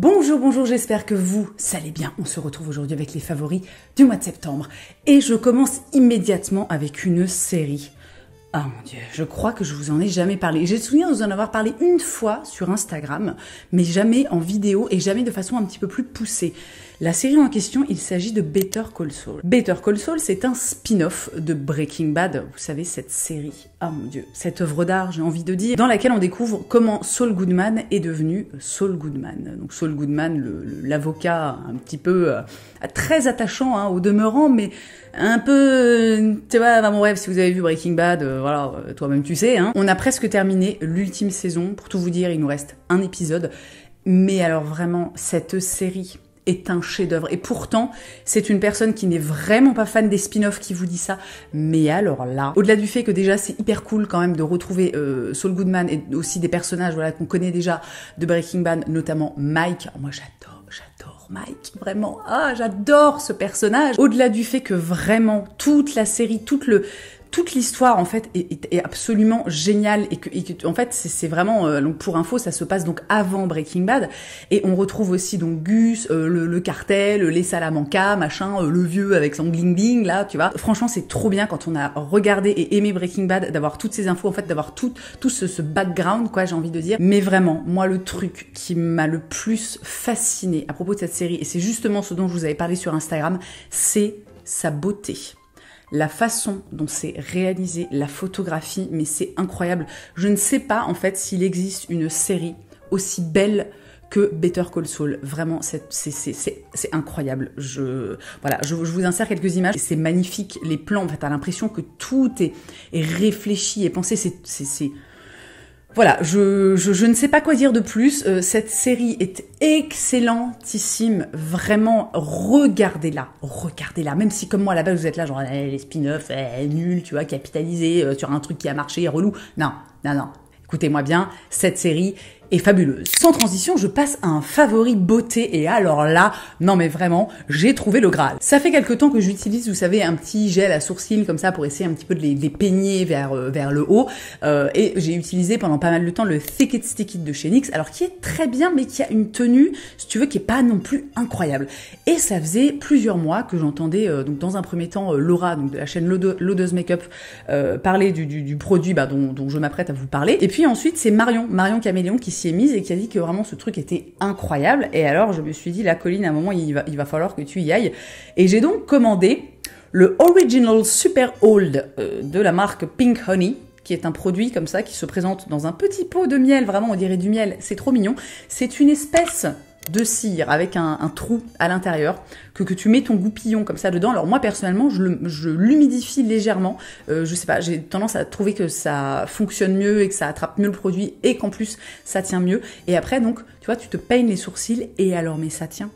Bonjour, bonjour, j'espère que vous allez bien. On se retrouve aujourd'hui avec les favoris du mois de septembre. Et je commence immédiatement avec une série. Ah mon Dieu, je crois que je vous en ai jamais parlé. J'ai le souvenir de vous en avoir parlé une fois sur Instagram, mais jamais en vidéo et jamais de façon un petit peu plus poussée. La série en question, il s'agit de Better Call Saul. Better Call Saul, c'est un spin-off de Breaking Bad. Vous savez, cette série, ah mon Dieu, cette œuvre d'art, j'ai envie de dire, dans laquelle on découvre comment Saul Goodman est devenu Saul Goodman. Donc Saul Goodman, l'avocat un petit peu très attachant au demeurant, mais un peu, tu vois, bon bref, si vous avez vu Breaking Bad, voilà, toi-même tu sais, hein. On a presque terminé l'ultime saison. Pour tout vous dire, il nous reste un épisode. Mais alors vraiment, cette série est un chef-d'œuvre. Et pourtant, c'est une personne qui n'est vraiment pas fan des spin-offs qui vous dit ça. Mais alors là, au-delà du fait que déjà c'est hyper cool quand même de retrouver Saul Goodman et aussi des personnages voilà, qu'on connaît déjà de Breaking Bad, notamment Mike. Moi j'adore Mike, vraiment. Ah, j'adore ce personnage. Au-delà du fait que vraiment toute la série, toute l'histoire en fait est absolument géniale et que en fait c'est vraiment donc pour info ça se passe donc avant Breaking Bad et on retrouve aussi donc Gus, le cartel, les Salamanca, machin, le vieux avec son bling bling là, tu vois. Franchement c'est trop bien quand on a regardé et aimé Breaking Bad d'avoir toutes ces infos en fait, d'avoir tout ce background quoi, j'ai envie de dire. Mais vraiment moi le truc qui m'a le plus fasciné à propos de cette série et c'est justement ce dont je vous avais parlé sur Instagram, c'est sa beauté. La façon dont c'est réalisé, la photographie, mais c'est incroyable. Je ne sais pas en fait s'il existe une série aussi belle que Better Call Saul. Vraiment, c'est incroyable. Je vous insère quelques images. C'est magnifique, les plans. En fait, t'as l'impression que tout est réfléchi et pensé. Voilà, je ne sais pas quoi dire de plus. Cette série est excellentissime. Vraiment, regardez-la. Même si comme moi à la base vous êtes là genre les spin-offs, nul, tu vois, capitaliser sur un truc qui a marché, relou. Non. Écoutez-moi bien, cette série est fabuleuse. Sans transition, je passe à un favori beauté et alors là, non mais vraiment, j'ai trouvé le Graal. Ça fait quelque temps que j'utilise, vous savez, un petit gel à sourcils comme ça pour essayer un petit peu de les peigner vers le haut et j'ai utilisé pendant pas mal de temps le Thick It Stick It de chez NYX, alors qui est très bien mais qui a une tenue, si tu veux, qui est pas non plus incroyable. Et ça faisait plusieurs mois que j'entendais donc dans un premier temps Laura, donc de la chaîne Lodeuse Makeup, parler du produit dont je m'apprête à vous parler. Et puis ensuite c'est Marion Caméléon qui s'y est mise et qui a dit que vraiment ce truc était incroyable. Et alors je me suis dit, la Colline, à un moment il va falloir que tu y ailles. Et j'ai donc commandé le Original Super Old de la marque Pink Honey, qui est un produit comme ça qui se présente dans un petit pot de miel, vraiment on dirait du miel, c'est trop mignon. C'est une espèce de cire avec un trou à l'intérieur que tu mets ton goupillon comme ça dedans. Alors moi personnellement je l'humidifie légèrement, je sais pas, j'ai tendance à trouver que ça fonctionne mieux et que ça attrape mieux le produit et qu'en plus ça tient mieux. Et après donc tu vois tu te peignes les sourcils et alors mais ça tient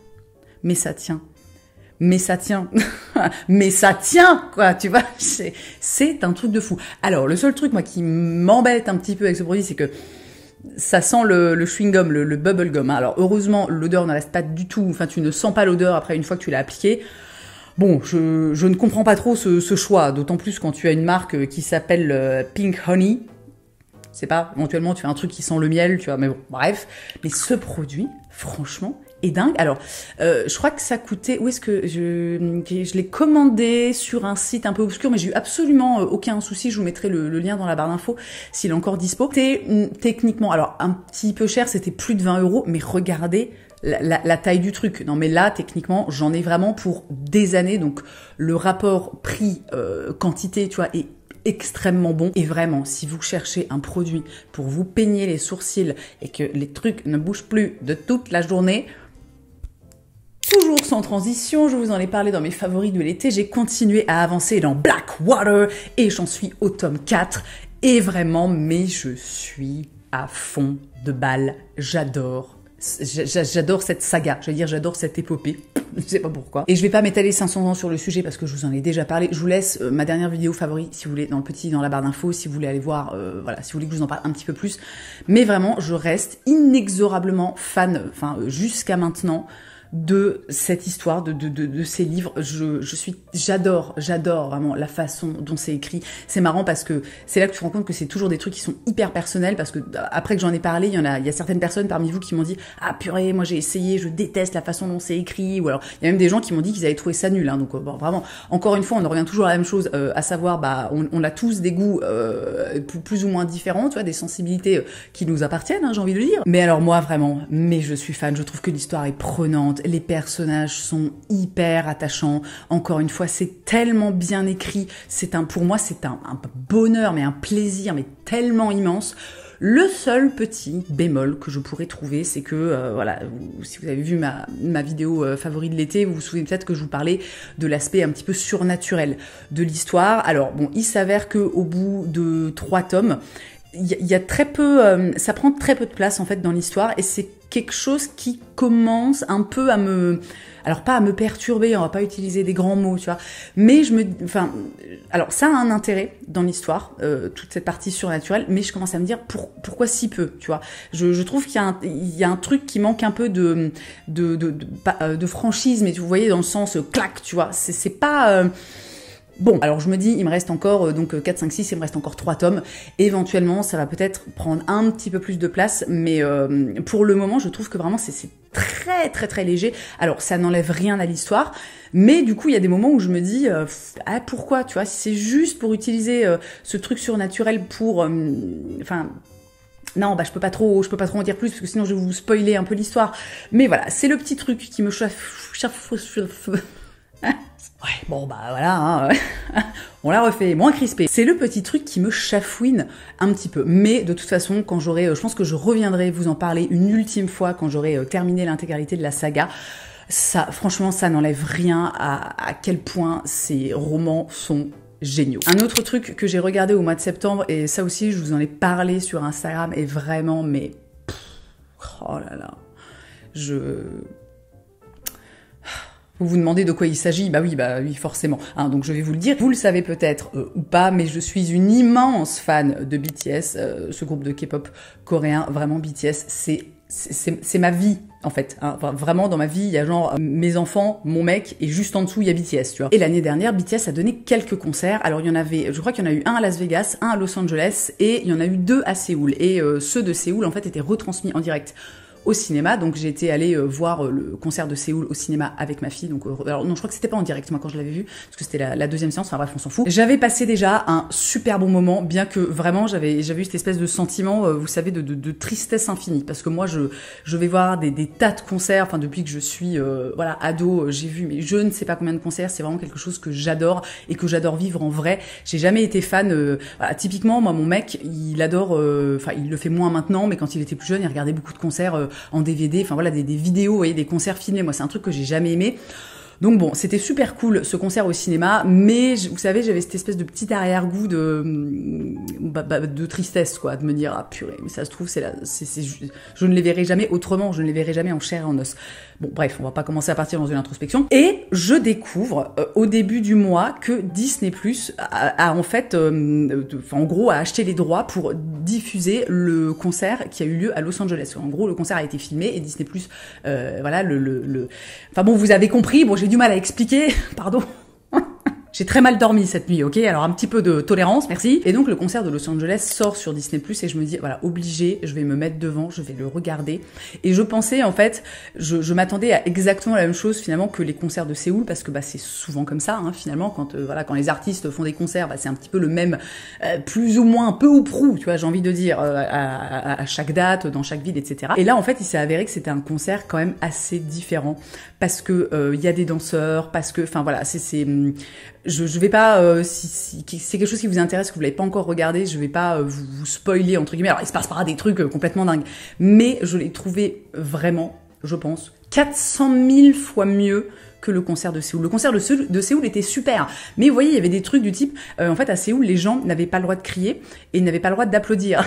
quoi, tu vois, c'est un truc de fou. Alors le seul truc moi qui m'embête un petit peu avec ce produit, c'est que ça sent le chewing-gum, le bubble gum. Alors heureusement, l'odeur ne reste pas du tout, enfin tu ne sens pas l'odeur après une fois que tu l'as appliqué. Bon, je ne comprends pas trop ce choix, d'autant plus quand tu as une marque qui s'appelle Pink Honey. C'est pas, éventuellement tu fais un truc qui sent le miel, tu vois, mais bon, bref. Mais ce produit, franchement, est dingue. Alors, je crois que ça coûtait, où est-ce que je l'ai commandé sur un site un peu obscur, mais j'ai eu absolument aucun souci. Je vous mettrai le lien dans la barre d'infos s'il est encore dispo. C'était techniquement, alors un petit peu cher, c'était plus de 20 €, mais regardez la taille du truc. Non mais là, techniquement, j'en ai vraiment pour des années. Donc le rapport prix-quantité, tu vois, est extrêmement bon. Et vraiment, si vous cherchez un produit pour vous peigner les sourcils et que les trucs ne bougent plus de toute la journée, toujours sans transition, je vous en ai parlé dans mes favoris de l'été, j'ai continué à avancer dans Blackwater et j'en suis au tome 4 et vraiment, mais je suis à fond de balle, j'adore cette saga, j'adore cette épopée, je sais pas pourquoi. Et je vais pas m'étaler 500 ans sur le sujet parce que je vous en ai déjà parlé. Je vous laisse ma dernière vidéo favori, si vous voulez, dans la barre d'infos, si vous voulez aller voir, voilà, si vous voulez que je vous en parle un petit peu plus. Mais vraiment, je reste inexorablement fan, enfin, jusqu'à maintenant, de cette histoire, de ces livres. J'adore vraiment la façon dont c'est écrit. C'est marrant parce que c'est là que tu te rends compte que c'est toujours des trucs qui sont hyper personnels, parce que après que j'en ai parlé, il y a certaines personnes parmi vous qui m'ont dit « Ah purée, moi j'ai essayé, je déteste la façon dont c'est écrit », ou alors il y a même des gens qui m'ont dit qu'ils avaient trouvé ça nul, hein. Donc bon, vraiment, encore une fois, on en revient toujours à la même chose, à savoir, on a tous des goûts plus ou moins différents, tu vois, des sensibilités qui nous appartiennent, hein, j'ai envie de le dire. Mais alors moi, vraiment, je suis fan, je trouve que l'histoire est prenante, les personnages sont hyper attachants. Encore une fois, c'est tellement bien écrit. Pour moi, c'est un bonheur, mais un plaisir, mais tellement immense. Le seul petit bémol que je pourrais trouver, c'est que, voilà, si vous avez vu ma vidéo favorite de l'été, vous vous souvenez peut-être que je vous parlais de l'aspect un petit peu surnaturel de l'histoire. Alors, bon, il s'avère qu'au bout de 3 tomes, il y a très peu, ça prend très peu de place en fait dans l'histoire, et c'est quelque chose qui commence un peu à alors pas à me perturber, on va pas utiliser des grands mots, tu vois, mais alors ça a un intérêt dans l'histoire, toute cette partie surnaturelle, mais je commence à me dire pourquoi si peu, tu vois. Je trouve qu'il y a un truc qui manque un peu de franchise, mais vous voyez, dans le sens clac, tu vois, c'est pas... Bon, alors je me dis, il me reste encore, donc 4, 5, 6, il me reste encore 3 tomes. Éventuellement, ça va peut-être prendre un petit peu plus de place, mais pour le moment, je trouve que vraiment, c'est très, très, très léger. Alors, ça n'enlève rien à l'histoire, mais du coup, il y a des moments où je me dis, pourquoi, tu vois, si c'est juste pour utiliser ce truc surnaturel pour... non, je peux pas trop en dire plus, parce que sinon je vais vous spoiler un peu l'histoire. Mais voilà, c'est le petit truc qui me Ouais, bon voilà, hein, on l'a refait, moins crispé. C'est le petit truc qui me chafouine un petit peu. Mais de toute façon, quand j'aurai, je pense que je reviendrai vous en parler une ultime fois quand j'aurai terminé l'intégralité de la saga. Ça, franchement, ça n'enlève rien à quel point ces romans sont géniaux. Un autre truc que j'ai regardé au mois de septembre, et ça aussi, je vous en ai parlé sur Instagram, et vraiment, mais... oh là là... Vous vous demandez de quoi il s'agit? Bah oui, forcément. Hein, donc je vais vous le dire. Vous le savez peut-être ou pas, mais je suis une immense fan de BTS, ce groupe de K-pop coréen. Vraiment, BTS, c'est ma vie, en fait. Hein. Enfin, vraiment, dans ma vie, il y a genre mes enfants, mon mec, et juste en dessous, il y a BTS, tu vois. Et l'année dernière, BTS a donné quelques concerts. Alors, il y en avait, je crois qu'il y en a eu un à Las Vegas, un à Los Angeles, et il y en a eu 2 à Séoul. Et ceux de Séoul, en fait, étaient retransmis en direct au cinéma. Donc j'ai été allée voir le concert de Séoul au cinéma avec ma fille. Donc alors non, je crois que c'était pas en direct moi quand je l'avais vu, parce que c'était la deuxième séance. Enfin bref, on s'en fout. J'avais passé déjà un super bon moment, bien que vraiment j'avais eu cette espèce de sentiment, vous savez, de tristesse infinie, parce que moi je vais voir des tas de concerts. Enfin depuis que je suis voilà ado, j'ai vu mais je ne sais pas combien de concerts. C'est vraiment quelque chose que j'adore et que j'adore vivre en vrai. J'ai jamais été fan. Voilà, typiquement moi mon mec il adore, enfin il le fait moins maintenant, mais quand il était plus jeune il regardait beaucoup de concerts en DVD, enfin voilà, des vidéos, vous voyez, des concerts filmés. Moi, c'est un truc que j'ai jamais aimé. Donc bon, c'était super cool ce concert au cinéma, mais vous savez, j'avais cette espèce de petit arrière-goût de tristesse, quoi, de me dire ah purée, mais ça se trouve je ne les verrai jamais autrement, je ne les verrai jamais en chair et en os. Bon bref, on va pas commencer à partir dans une introspection. Et je découvre au début du mois que Disney+ a en fait, en gros, a acheté les droits pour diffuser le concert qui a eu lieu à Los Angeles. En gros, le concert a été filmé et Disney+, voilà, enfin bon, vous avez compris. Bon, j'ai du mal à expliquer, pardon. J'ai très mal dormi cette nuit, ok? Alors un petit peu de tolérance, merci. Et donc le concert de Los Angeles sort sur Disney+, et je me dis, voilà, obligé, je vais me mettre devant, je vais le regarder. Et je pensais, en fait, je m'attendais à exactement la même chose finalement que les concerts de Séoul, parce que c'est souvent comme ça, hein, finalement, quand quand les artistes font des concerts, c'est un petit peu le même, plus ou moins, peu ou prou, tu vois, j'ai envie de dire, à chaque date, dans chaque ville, etc. Et là, en fait, il s'est avéré que c'était un concert quand même assez différent, parce que il y a des danseurs, parce que, enfin voilà, je vais pas, si c'est quelque chose qui vous intéresse, que vous l'avez pas encore regardé, je vais pas vous spoiler, entre guillemets. Alors, il se passe pas des trucs complètement dingues, mais je l'ai trouvé vraiment, je pense, 400 000 fois mieux que le concert de Séoul. Le concert de Séoul était super, mais vous voyez, il y avait des trucs du type, en fait, à Séoul, les gens n'avaient pas le droit de crier et ils n'avaient pas le droit d'applaudir.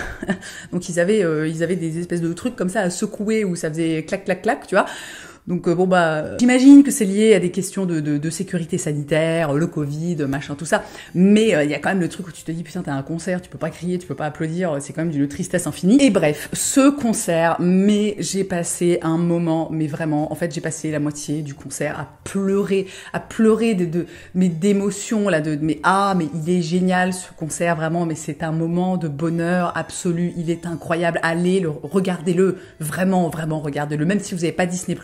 Donc, ils avaient des espèces de trucs comme ça à secouer où ça faisait clac, clac, clac, tu vois. Donc bon bah, j'imagine que c'est lié à des questions de sécurité sanitaire, le Covid, machin, tout ça. Mais il y a quand même le truc où tu te dis putain, t'as un concert, tu peux pas crier, tu peux pas applaudir, c'est quand même d'une tristesse infinie. Et bref, ce concert, mais j'ai passé un moment, mais vraiment, en fait, j'ai passé la moitié du concert à pleurer d'émotions là, mais il est génial ce concert vraiment, mais c'est un moment de bonheur absolu, il est incroyable. Allez, regardez-le, vraiment, vraiment, regardez-le. Même si vous n'avez pas Disney+,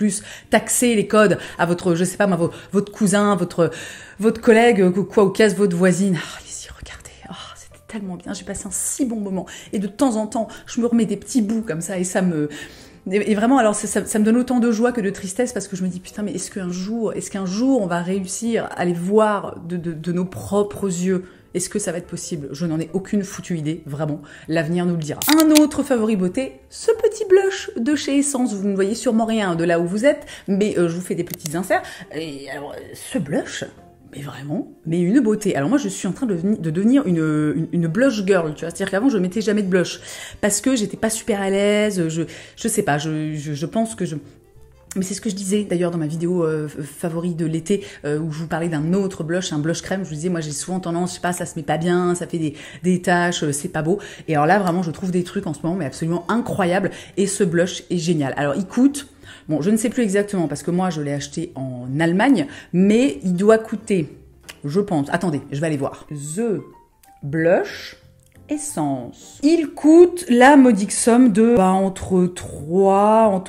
taxez les codes à votre, je sais pas, votre cousin, votre collègue, quoi, ou casse votre voisine. Ah, allez-y, regardez. Ah, c'était tellement bien. J'ai passé un si bon moment. Et de temps en temps, je me remets des petits bouts comme ça et ça me... Et vraiment, alors ça me donne autant de joie que de tristesse parce que je me dis putain, mais est-ce qu'un jour on va réussir à les voir de nos propres yeux? Est-ce que ça va être possible? Je n'en ai aucune foutue idée, vraiment. L'avenir nous le dira. Un autre favori beauté, ce petit blush de chez Essence. Vous ne voyez sûrement rien de là où vous êtes, mais je vous fais des petits inserts. Et alors, ce blush, mais vraiment, mais une beauté. Alors moi, je suis en train de devenir une blush girl, tu vois. C'est-à-dire qu'avant, je mettais jamais de blush parce que j'étais pas super à l'aise. Je sais pas. Je pense que mais c'est ce que je disais d'ailleurs dans ma vidéo favori de l'été où je vous parlais d'un autre blush, un blush crème. Je vous disais, moi j'ai souvent tendance, je sais pas, ça se met pas bien, ça fait des taches, c'est pas beau. Et alors là vraiment, je trouve des trucs en ce moment mais absolument incroyables. Et ce blush est génial. Alors il coûte, bon je ne sais plus exactement parce que moi je l'ai acheté en Allemagne, mais il doit coûter, je pense, attendez, je vais aller voir. The Blush Essence. Il coûte la modique somme de entre 3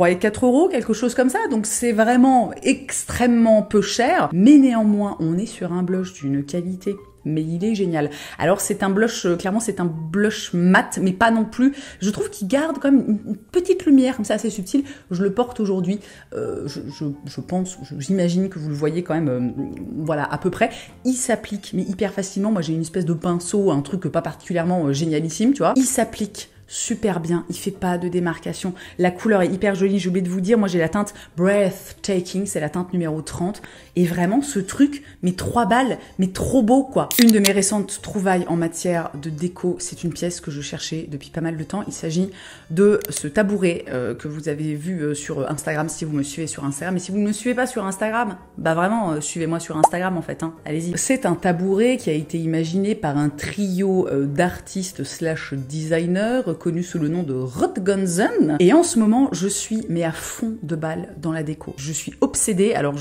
et 4 euros, quelque chose comme ça. Donc c'est vraiment extrêmement peu cher. Mais néanmoins, on est sur un blush d'une qualité. Mais il est génial. Alors c'est un blush, clairement c'est un blush mat, mais pas non plus. Je trouve qu'il garde quand même une petite lumière comme ça assez subtile. Je le porte aujourd'hui. Je pense, j'imagine que vous le voyez quand même, voilà à peu près. Il s'applique mais hyper facilement. Moi j'ai une espèce de pinceau, un truc pas particulièrement génialissime, tu vois. Il s'applique super bien, il fait pas de démarcation. La couleur est hyper jolie, j'ai oublié de vous dire, moi j'ai la teinte Breathtaking, c'est la teinte numéro 30. Et vraiment ce truc, mais 3 balles, mais trop beau quoi. Une de mes récentes trouvailles en matière de déco, c'est une pièce que je cherchais depuis pas mal de temps. Il s'agit de ce tabouret que vous avez vu sur Instagram si vous me suivez sur Instagram. Et si vous ne me suivez pas sur Instagram, bah vraiment suivez-moi sur Instagram en fait, hein. Allez-y. C'est un tabouret qui a été imaginé par un trio d'artistes / designers connu sous le nom de Rotgunsen. Et en ce moment, je suis mais à fond de balle dans la déco. Je suis obsédée. Alors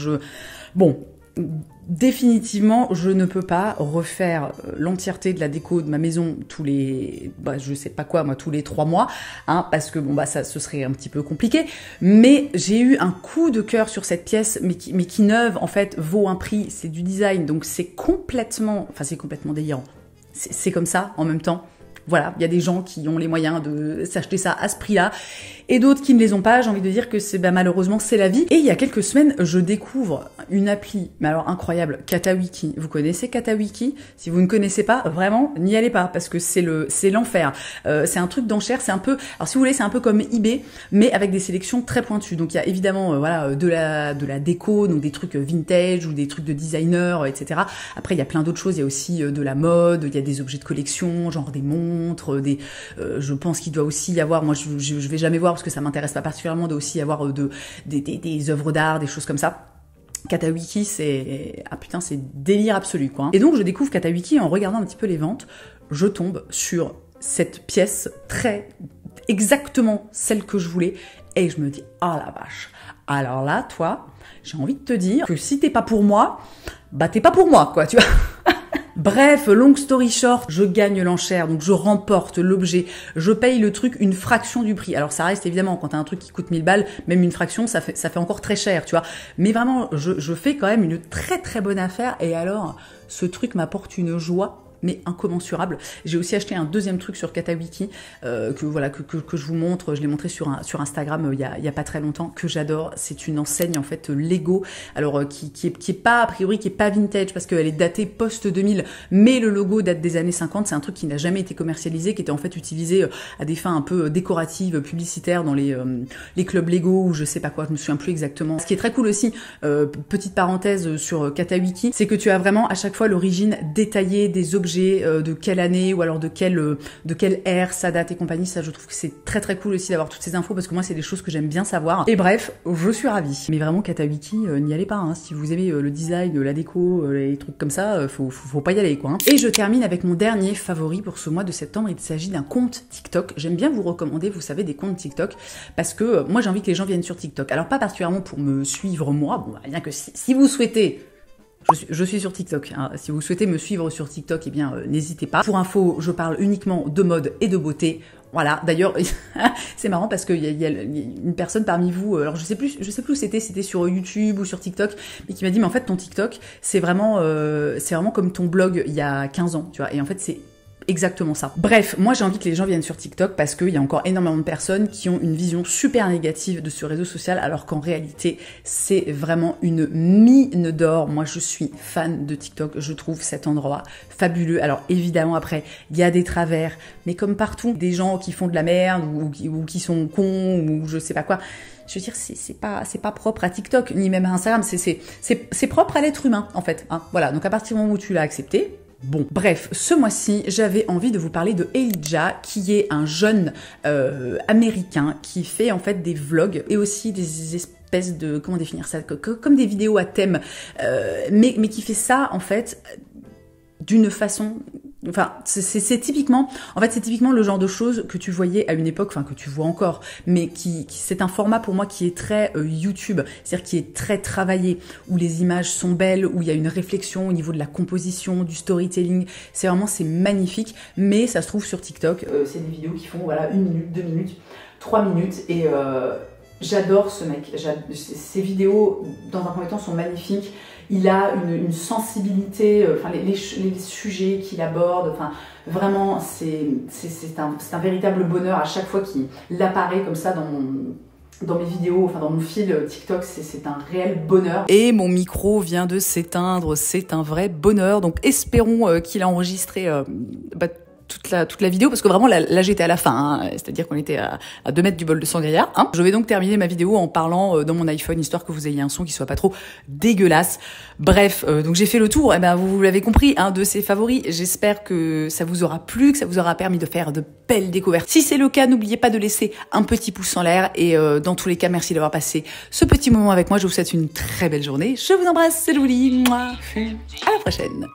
bon, définitivement, je ne peux pas refaire l'entièreté de la déco de ma maison tous les, je sais pas quoi, moi, tous les 3 mois, hein, parce que bon, ce serait un petit peu compliqué. Mais j'ai eu un coup de cœur sur cette pièce, mais qui neuve, en fait, vaut un prix. C'est du design, donc c'est complètement délirant. C'est comme ça, en même temps. Voilà, il y a des gens qui ont les moyens de s'acheter ça à ce prix-là, et d'autres qui ne les ont pas. J'ai envie de dire que c'est malheureusement c'est la vie. Et il y a quelques semaines, je découvre une appli, mais alors incroyable, Katawiki. Vous connaissez Katawiki? Si vous ne connaissez pas, vraiment, n'y allez pas parce que c'est l'enfer. C'est un truc d'enchère, c'est un peu, alors si vous voulez, c'est un peu comme eBay, mais avec des sélections très pointues. Donc il y a évidemment voilà de la déco, donc des trucs vintage ou des trucs de designer, etc. Après il y a plein d'autres choses. Il y a aussi de la mode, il y a des objets de collection, genre des montres, je pense qu'il doit aussi y avoir, moi je vais jamais voir parce que ça m'intéresse pas particulièrement, doit aussi y avoir des œuvres d'art, des choses comme ça. Katawiki, c'est délire absolu quoi. Et donc je découvre Katawiki en regardant un petit peu les ventes, je tombe sur cette pièce très exactement celle que je voulais et je me dis ah la vache. Alors là, toi, j'ai envie de te dire que si t'es pas pour moi, t'es pas pour moi quoi, tu vois. Bref, long story short, je gagne l'enchère, donc je remporte l'objet, je paye le truc une fraction du prix. Alors ça reste évidemment, quand t'as un truc qui coûte 1000 balles, même une fraction, ça fait encore très cher, tu vois. Mais vraiment, je fais quand même une très très bonne affaire, et alors, ce truc m'apporte une joie mais incommensurable. J'ai aussi acheté un deuxième truc sur Katawiki que je vous montre. Je l'ai montré sur Instagram il y a pas très longtemps, que j'adore. C'est une enseigne en fait Lego, alors qui est pas a priori qui est pas vintage parce qu'elle est datée post 2000, mais le logo date des années 50. C'est un truc qui n'a jamais été commercialisé, qui était en fait utilisé à des fins un peu décoratives, publicitaires dans les clubs Lego ou je sais pas quoi. Je me souviens plus exactement. Ce qui est très cool aussi, petite parenthèse sur Katawiki, c'est que tu as vraiment à chaque fois l'origine détaillée des objets objet, de quelle année ou alors de quelle ère ça date et compagnie. Ça, je trouve que c'est très très cool aussi d'avoir toutes ces infos parce que moi, c'est des choses que j'aime bien savoir. Et bref, je suis ravie. Mais vraiment, Katawiki, n'y allez pas. Hein. Si vous aimez le design, la déco, les trucs comme ça, faut pas y aller, quoi. Hein. Et je termine avec mon dernier favori pour ce mois de septembre. Il s'agit d'un compte TikTok. J'aime bien vous recommander, vous savez, des comptes TikTok parce que moi, j'ai envie que les gens viennent sur TikTok. Alors, pas particulièrement pour me suivre moi, bon, bien que si vous souhaitez... Je suis sur TikTok. Hein. Si vous souhaitez me suivre sur TikTok, eh bien, n'hésitez pas. Pour info, je parle uniquement de mode et de beauté. Voilà. D'ailleurs, c'est marrant parce qu'il y a une personne parmi vous. Alors, je sais plus où c'était sur YouTube ou sur TikTok, mais qui m'a dit, mais en fait, ton TikTok, c'est vraiment comme ton blog il y a 15 ans, tu vois. Et en fait, c'est exactement ça. Bref, moi j'ai envie que les gens viennent sur TikTok parce qu'il y a encore énormément de personnes qui ont une vision super négative de ce réseau social alors qu'en réalité c'est vraiment une mine d'or. Moi je suis fan de TikTok, je trouve cet endroit fabuleux. Alors évidemment après il y a des travers, mais comme partout, des gens qui font de la merde ou qui sont cons ou je sais pas quoi. Je veux dire, c'est pas propre à TikTok, ni même à Instagram, c'est propre à l'être humain en fait. Hein. Voilà, donc à partir du moment où tu l'as accepté, bon, bref, ce mois-ci, j'avais envie de vous parler de Elijah, qui est un jeune américain qui fait en fait des vlogs et aussi des espèces de, comment définir ça, comme des vidéos à thème, mais qui fait ça en fait d'une façon... Enfin, c'est typiquement le genre de choses que tu voyais à une époque, enfin que tu vois encore, mais c'est un format pour moi qui est très YouTube, c'est-à-dire qui est très travaillé, où les images sont belles, où il y a une réflexion au niveau de la composition, du storytelling. C'est magnifique, mais ça se trouve sur TikTok. C'est des vidéos qui font voilà 1 minute, 2 minutes, 3 minutes et j'adore ce mec. Ses vidéos, dans un premier temps, sont magnifiques. Il a une sensibilité, enfin les sujets qu'il aborde, enfin vraiment c'est un véritable bonheur à chaque fois qu'il apparaît comme ça dans mes vidéos, enfin dans mon fil TikTok, c'est un réel bonheur. Et mon micro vient de s'éteindre, c'est un vrai bonheur, donc espérons qu'il a enregistré toute la vidéo, parce que vraiment là j'étais à la fin, hein, c'est-à-dire qu'on était à 2 mètres du bol de sangria. Hein. Je vais donc terminer ma vidéo en parlant dans mon iPhone, histoire que vous ayez un son qui soit pas trop dégueulasse. Bref, donc j'ai fait le tour, et ben vous l'avez compris, un de ses favoris. J'espère que ça vous aura plu, que ça vous aura permis de faire de belles découvertes. Si c'est le cas, n'oubliez pas de laisser un petit pouce en l'air, et dans tous les cas, merci d'avoir passé ce petit moment avec moi. Je vous souhaite une très belle journée. Je vous embrasse, c'est Loulie. À la prochaine.